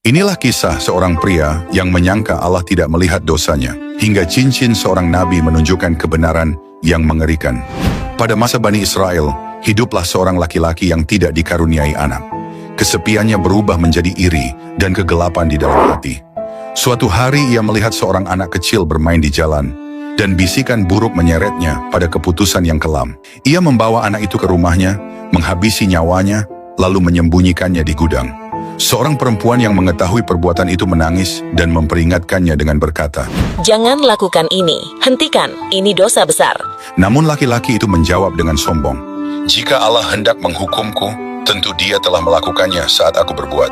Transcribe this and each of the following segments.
Inilah kisah seorang pria yang menyangka Allah tidak melihat dosanya, hingga cincin seorang nabi menunjukkan kebenaran yang mengerikan. Pada masa Bani Israel, hiduplah seorang laki-laki yang tidak dikaruniai anak. Kesepiannya berubah menjadi iri dan kegelapan di dalam hati. Suatu hari ia melihat seorang anak kecil bermain di jalan, dan bisikan buruk menyeretnya pada keputusan yang kelam. Ia membawa anak itu ke rumahnya, menghabisi nyawanya, lalu menyembunyikannya di gudang. Seorang perempuan yang mengetahui perbuatan itu menangis dan memperingatkannya dengan berkata, "Jangan lakukan ini, hentikan, ini dosa besar." Namun laki-laki itu menjawab dengan sombong, "Jika Allah hendak menghukumku, tentu Dia telah melakukannya saat aku berbuat."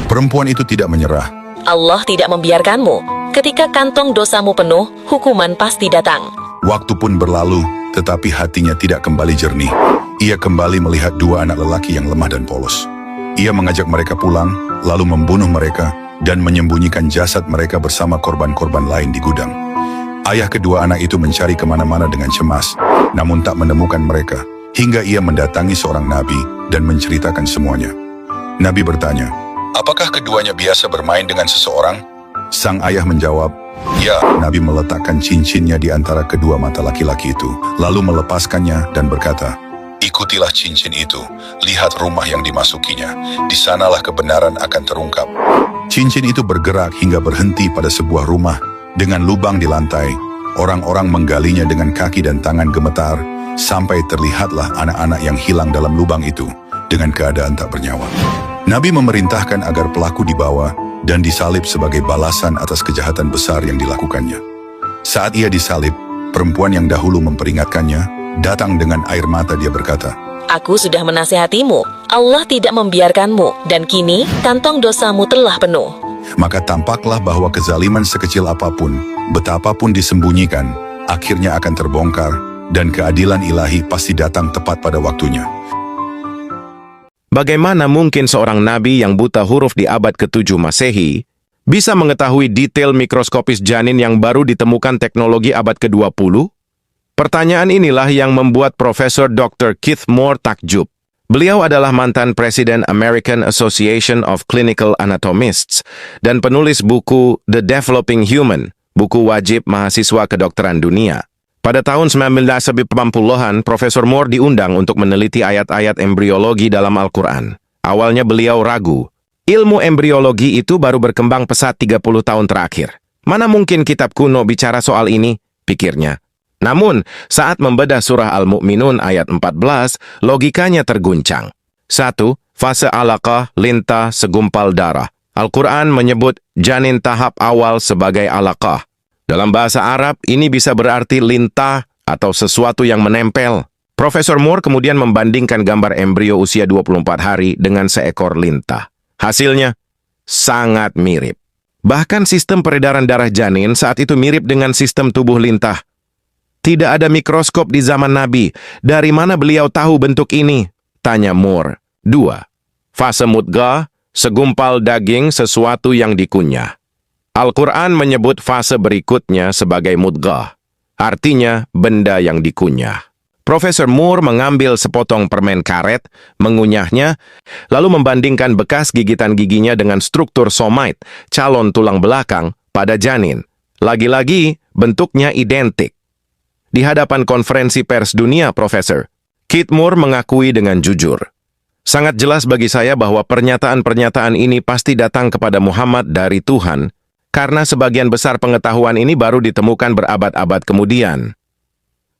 Perempuan itu tidak menyerah. Allah tidak membiarkanmu. Ketika kantong dosamu penuh, hukuman pasti datang. Waktu pun berlalu, tetapi hatinya tidak kembali jernih. Ia kembali melihat dua anak lelaki yang lemah dan polos. Ia mengajak mereka pulang, lalu membunuh mereka, dan menyembunyikan jasad mereka bersama korban-korban lain di gudang. Ayah kedua anak itu mencari kemana-mana dengan cemas, namun tak menemukan mereka, hingga ia mendatangi seorang nabi dan menceritakan semuanya. Nabi bertanya, "Apakah keduanya biasa bermain dengan seseorang?" Sang ayah menjawab, "Ya." Nabi meletakkan cincinnya di antara kedua mata laki-laki itu, lalu melepaskannya dan berkata, "Ikutilah cincin itu, lihat rumah yang dimasukinya, di sanalah kebenaran akan terungkap." Cincin itu bergerak hingga berhenti pada sebuah rumah dengan lubang di lantai. Orang-orang menggalinya dengan kaki dan tangan gemetar, sampai terlihatlah anak-anak yang hilang dalam lubang itu dengan keadaan tak bernyawa. Nabi memerintahkan agar pelaku dibawa dan disalib sebagai balasan atas kejahatan besar yang dilakukannya. Saat ia disalib, perempuan yang dahulu memperingatkannya datang dengan air mata. Dia berkata, "Aku sudah menasihatimu, Allah tidak membiarkanmu, dan kini kantong dosamu telah penuh." Maka tampaklah bahwa kezaliman sekecil apapun, betapapun disembunyikan, akhirnya akan terbongkar, dan keadilan ilahi pasti datang tepat pada waktunya. Bagaimana mungkin seorang nabi yang buta huruf di abad ke-7 Masehi bisa mengetahui detail mikroskopis janin yang baru ditemukan teknologi abad ke-20? Pertanyaan inilah yang membuat Profesor Dr. Keith Moore takjub. Beliau adalah mantan Presiden American Association of Clinical Anatomists dan penulis buku The Developing Human, buku wajib mahasiswa kedokteran dunia. Pada tahun 1980-an, Profesor Moore diundang untuk meneliti ayat-ayat embriologi dalam Al-Quran. Awalnya beliau ragu. Ilmu embriologi itu baru berkembang pesat 30 tahun terakhir. Mana mungkin kitab kuno bicara soal ini, pikirnya. Namun, saat membedah surah Al-Mu'minun ayat 14, logikanya terguncang. 1. Fase alaqah, lintah, segumpal darah. Al-Quran menyebut janin tahap awal sebagai alaqah. Dalam bahasa Arab, ini bisa berarti lintah atau sesuatu yang menempel. Profesor Moore kemudian membandingkan gambar embrio usia 24 hari dengan seekor lintah. Hasilnya, sangat mirip. Bahkan sistem peredaran darah janin saat itu mirip dengan sistem tubuh lintah. Tidak ada mikroskop di zaman Nabi. Dari mana beliau tahu bentuk ini? Tanya Moore. 2. Fase mudghah, segumpal daging sesuatu yang dikunyah. Al-Quran menyebut fase berikutnya sebagai mudghah, artinya benda yang dikunyah. Profesor Moore mengambil sepotong permen karet, mengunyahnya, lalu membandingkan bekas gigitan giginya dengan struktur somait, calon tulang belakang, pada janin. Lagi-lagi, bentuknya identik. Di hadapan konferensi pers dunia, Profesor Keith Moore mengakui dengan jujur, "Sangat jelas bagi saya bahwa pernyataan-pernyataan ini pasti datang kepada Muhammad dari Tuhan, karena sebagian besar pengetahuan ini baru ditemukan berabad-abad kemudian."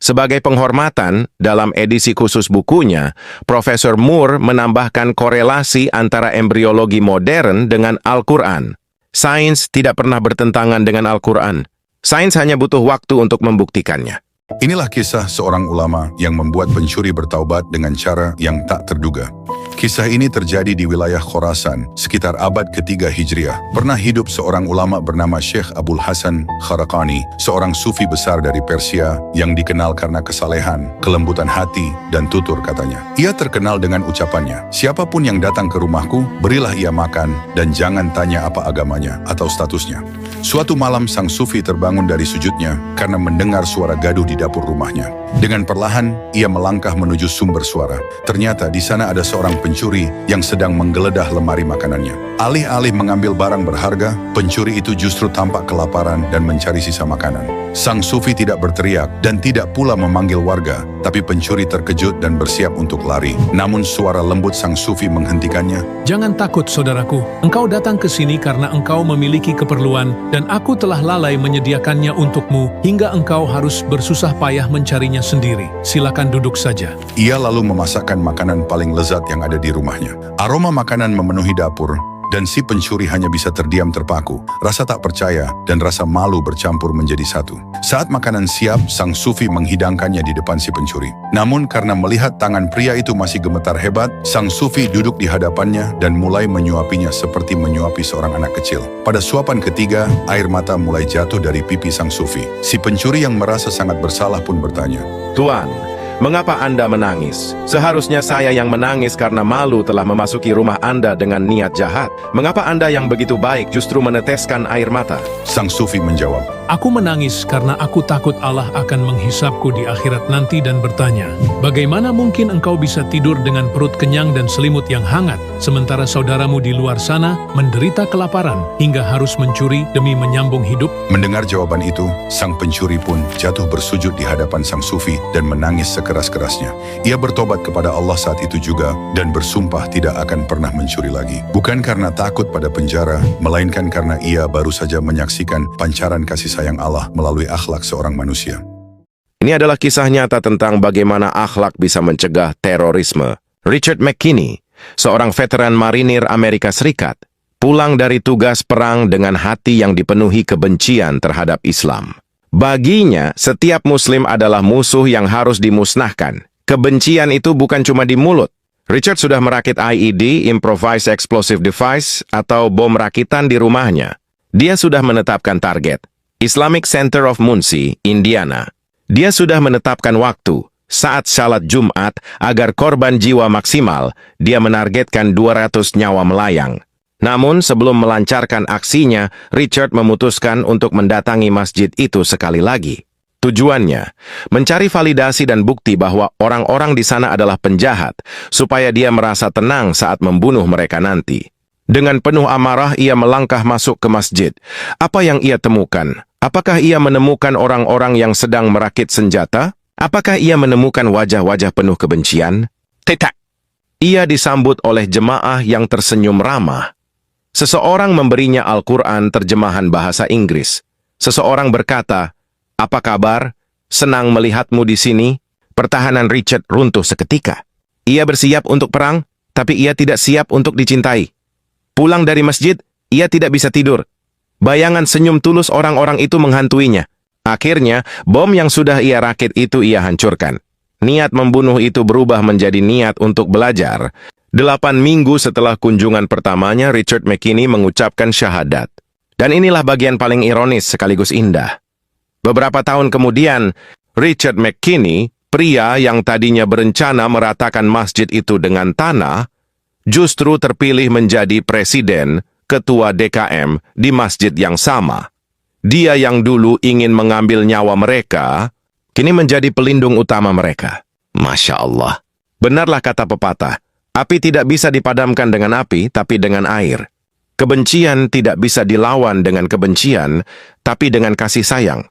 Sebagai penghormatan, dalam edisi khusus bukunya, Profesor Moore menambahkan korelasi antara embriologi modern dengan Al-Quran. Sains tidak pernah bertentangan dengan Al-Quran. Sains hanya butuh waktu untuk membuktikannya. Inilah kisah seorang ulama yang membuat pencuri bertaubat dengan cara yang tak terduga. Kisah ini terjadi di wilayah Khorasan sekitar abad ke-3 Hijriah. Pernah hidup seorang ulama bernama Syekh Abul Hasan Kharaqani, seorang sufi besar dari Persia yang dikenal karena kesalehan, kelembutan hati, dan tutur katanya. Ia terkenal dengan ucapannya, "Siapapun yang datang ke rumahku, berilah ia makan dan jangan tanya apa agamanya atau statusnya." Suatu malam sang sufi terbangun dari sujudnya karena mendengar suara gaduh di dapur rumahnya. Dengan perlahan, ia melangkah menuju sumber suara. Ternyata di sana ada seorang pencuri yang sedang menggeledah lemari makanannya. Alih-alih mengambil barang berharga, pencuri itu justru tampak kelaparan dan mencari sisa makanan. Sang sufi tidak berteriak dan tidak pula memanggil warga, tapi pencuri terkejut dan bersiap untuk lari. Namun suara lembut sang sufi menghentikannya. Jangan takut, saudaraku. Engkau datang ke sini karena engkau memiliki keperluan, dan aku telah lalai menyediakannya untukmu hingga engkau harus bersusah payah mencarinya sendiri. Silakan duduk saja. Ia lalu memasakkan makanan paling lezat yang ada di rumahnya. Aroma makanan memenuhi dapur, dan si pencuri hanya bisa terdiam terpaku. Rasa tak percaya dan rasa malu bercampur menjadi satu. Saat makanan siap, sang sufi menghidangkannya di depan si pencuri. Namun karena melihat tangan pria itu masih gemetar hebat, sang sufi duduk di hadapannya dan mulai menyuapinya seperti menyuapi seorang anak kecil. Pada suapan ketiga, air mata mulai jatuh dari pipi sang sufi. Si pencuri yang merasa sangat bersalah pun bertanya, Tuan, mengapa Anda menangis? Seharusnya saya yang menangis karena malu telah memasuki rumah Anda dengan niat jahat. Mengapa Anda yang begitu baik justru meneteskan air mata? Sang sufi menjawab, Aku menangis karena aku takut Allah akan menghisapku di akhirat nanti dan bertanya, bagaimana mungkin engkau bisa tidur dengan perut kenyang dan selimut yang hangat, sementara saudaramu di luar sana menderita kelaparan hingga harus mencuri demi menyambung hidup? Mendengar jawaban itu, sang pencuri pun jatuh bersujud di hadapan sang sufi dan menangis sekeras-kerasnya. Ia bertobat kepada Allah saat itu juga dan bersumpah tidak akan pernah mencuri lagi. Bukan karena takut pada penjara, melainkan karena ia baru saja menyaksikan pancaran kasih sayang Allah melalui akhlak seorang manusia. Ini adalah kisah nyata tentang bagaimana akhlak bisa mencegah terorisme. Richard McKinney, seorang veteran marinir Amerika Serikat, pulang dari tugas perang dengan hati yang dipenuhi kebencian terhadap Islam. Baginya, setiap muslim adalah musuh yang harus dimusnahkan. Kebencian itu bukan cuma di mulut. Richard sudah merakit IED, Improvised Explosive Device, atau bom rakitan di rumahnya. Dia sudah menetapkan target, Islamic Center of Muncie, Indiana. Dia sudah menetapkan waktu, saat salat Jumat, agar korban jiwa maksimal, dia menargetkan 200 nyawa melayang. Namun sebelum melancarkan aksinya, Richard memutuskan untuk mendatangi masjid itu sekali lagi. Tujuannya, mencari validasi dan bukti bahwa orang-orang di sana adalah penjahat, supaya dia merasa tenang saat membunuh mereka nanti. Dengan penuh amarah, ia melangkah masuk ke masjid. Apa yang ia temukan? Apakah ia menemukan orang-orang yang sedang merakit senjata? Apakah ia menemukan wajah-wajah penuh kebencian? Tidak. Ia disambut oleh jemaah yang tersenyum ramah. Seseorang memberinya Al-Quran terjemahan bahasa Inggris. Seseorang berkata, "Apa kabar? Senang melihatmu di sini." Pertahanan Richard runtuh seketika. Ia bersiap untuk perang, tapi ia tidak siap untuk dicintai. Pulang dari masjid, ia tidak bisa tidur. Bayangan senyum tulus orang-orang itu menghantuinya. Akhirnya, bom yang sudah ia rakit itu ia hancurkan. Niat membunuh itu berubah menjadi niat untuk belajar. 8 minggu setelah kunjungan pertamanya, Richard McKinney mengucapkan syahadat. Dan inilah bagian paling ironis sekaligus indah. Beberapa tahun kemudian, Richard McKinney, pria yang tadinya berencana meratakan masjid itu dengan tanah, justru terpilih menjadi presiden, ketua DKM di masjid yang sama. Dia yang dulu ingin mengambil nyawa mereka, kini menjadi pelindung utama mereka. Masya Allah. Benarlah kata pepatah, api tidak bisa dipadamkan dengan api, tapi dengan air. Kebencian tidak bisa dilawan dengan kebencian, tapi dengan kasih sayang.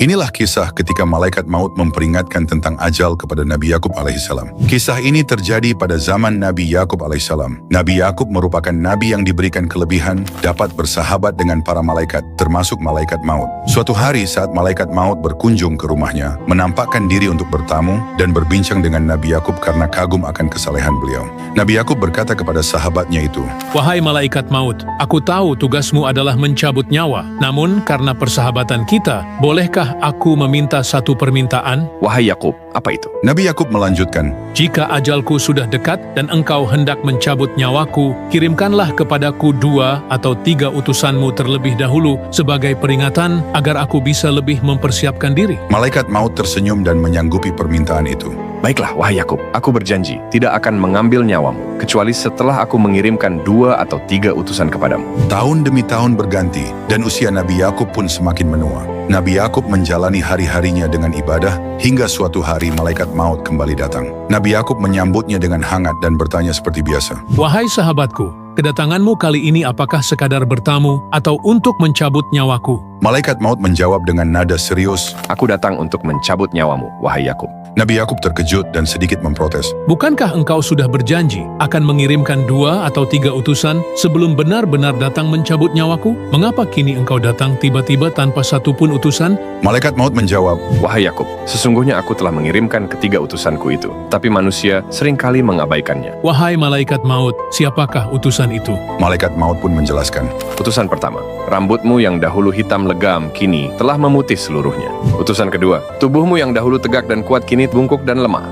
Inilah kisah ketika malaikat maut memperingatkan tentang ajal kepada Nabi Yakub alaihissalam. Kisah ini terjadi pada zaman Nabi Yakub alaihissalam. Nabi Yakub merupakan nabi yang diberikan kelebihan dapat bersahabat dengan para malaikat, termasuk malaikat maut. Suatu hari saat malaikat maut berkunjung ke rumahnya, menampakkan diri untuk bertamu dan berbincang dengan Nabi Yakub karena kagum akan kesalehan beliau. Nabi Yakub berkata kepada sahabatnya itu, Wahai malaikat maut, aku tahu tugasmu adalah mencabut nyawa. Namun karena persahabatan kita, bolehkah aku meminta satu permintaan? Wahai Yakub, apa itu? Nabi Yakub melanjutkan, Jika ajalku sudah dekat dan engkau hendak mencabut nyawaku, kirimkanlah kepadaku 2 atau 3 utusanmu terlebih dahulu sebagai peringatan agar aku bisa lebih mempersiapkan diri. malaikat maut tersenyum dan menyanggupi permintaan itu. Baiklah, wahai Yakub, aku berjanji tidak akan mengambil nyawamu, kecuali setelah aku mengirimkan 2 atau 3 utusan kepadamu. Tahun demi tahun berganti, dan usia Nabi Yakub pun semakin menua. Nabi Yakub menjalani hari-harinya dengan ibadah, hingga suatu hari malaikat maut kembali datang. Nabi Yakub menyambutnya dengan hangat dan bertanya seperti biasa. Wahai sahabatku, kedatanganmu kali ini apakah sekadar bertamu atau untuk mencabut nyawaku? Malaikat maut menjawab dengan nada serius. Aku datang untuk mencabut nyawamu, wahai Yakub. Nabi Yakub terkejut dan sedikit memprotes. Bukankah engkau sudah berjanji akan mengirimkan 2 atau 3 utusan sebelum benar-benar datang mencabut nyawaku? Mengapa kini engkau datang tiba-tiba tanpa satu pun utusan? Malaikat maut menjawab, Wahai Yakub, sesungguhnya aku telah mengirimkan ketiga utusanku itu, tapi manusia seringkali mengabaikannya. Wahai malaikat maut, siapakah utusan itu? malaikat maut pun menjelaskan. Utusan pertama, rambutmu yang dahulu hitam legam kini telah memutih seluruhnya. Utusan kedua, tubuhmu yang dahulu tegak dan kuat kini bungkuk dan lemah.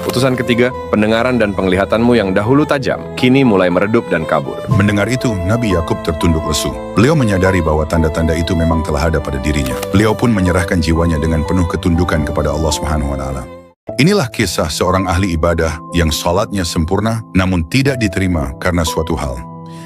Utusan ketiga, pendengaran dan penglihatanmu yang dahulu tajam kini mulai meredup dan kabur. Mendengar itu, Nabi Yakub tertunduk lesu. Beliau menyadari bahwa tanda-tanda itu memang telah ada pada dirinya. Beliau pun menyerahkan jiwanya dengan penuh ketundukan kepada Allah Subhanahu wa Ta'ala. Inilah kisah seorang ahli ibadah yang salatnya sempurna namun tidak diterima karena suatu hal.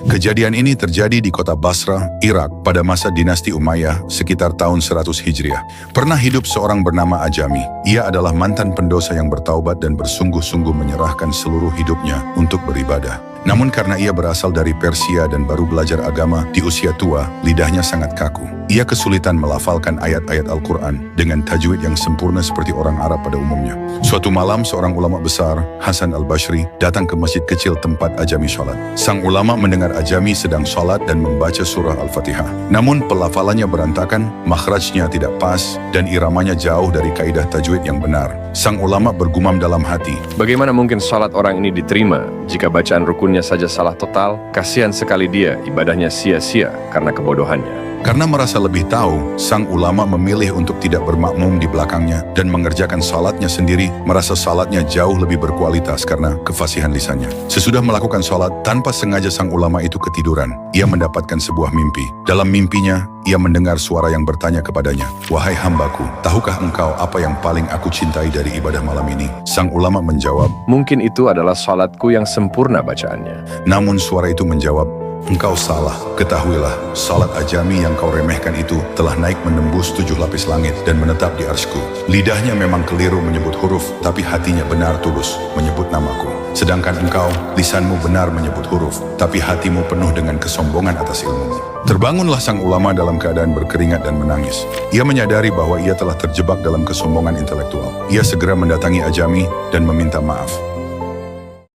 Kejadian ini terjadi di kota Basra, Irak pada masa dinasti Umayyah sekitar tahun 100 Hijriah. Pernah hidup seorang bernama Ajami. Ia adalah mantan pendosa yang bertaubat dan bersungguh-sungguh menyerahkan seluruh hidupnya untuk beribadah. Namun karena ia berasal dari Persia dan baru belajar agama di usia tua, lidahnya sangat kaku. Ia kesulitan melafalkan ayat-ayat Al-Quran dengan tajwid yang sempurna seperti orang Arab pada umumnya. Suatu malam, seorang ulama besar, Hasan al-Bashri, datang ke masjid kecil tempat Ajami sholat. Sang ulama mendengar Ajami sedang sholat dan membaca surah Al-Fatihah. Namun pelafalannya berantakan, makhrajnya tidak pas, dan iramanya jauh dari kaidah tajwid yang benar. Sang ulama bergumam dalam hati, Bagaimana mungkin salat orang ini diterima jika bacaan rukunnya saja salah total? Kasihan sekali dia, ibadahnya sia-sia karena kebodohannya. Karena merasa lebih tahu, sang ulama memilih untuk tidak bermakmum di belakangnya dan mengerjakan salatnya sendiri, merasa salatnya jauh lebih berkualitas karena kefasihan lisannya. Sesudah melakukan salat, tanpa sengaja sang ulama itu ketiduran. Ia mendapatkan sebuah mimpi. Dalam mimpinya, ia mendengar suara yang bertanya kepadanya, "Wahai hambaku, tahukah engkau apa yang paling aku cintai dari ibadah malam ini?" Sang ulama menjawab, Mungkin itu adalah salatku yang sempurna bacaannya. namun suara itu menjawab, "Engkau salah, ketahuilah, salat Ajami yang kau remehkan itu telah naik menembus 7 lapis langit dan menetap di arsku. Lidahnya memang keliru menyebut huruf, tapi hatinya benar tulus menyebut namaku. Sedangkan engkau, lisanmu benar menyebut huruf, tapi hatimu penuh dengan kesombongan atas ilmumu." Terbangunlah sang ulama dalam keadaan berkeringat dan menangis. Ia menyadari bahwa ia telah terjebak dalam kesombongan intelektual. Ia segera mendatangi Ajami dan meminta maaf.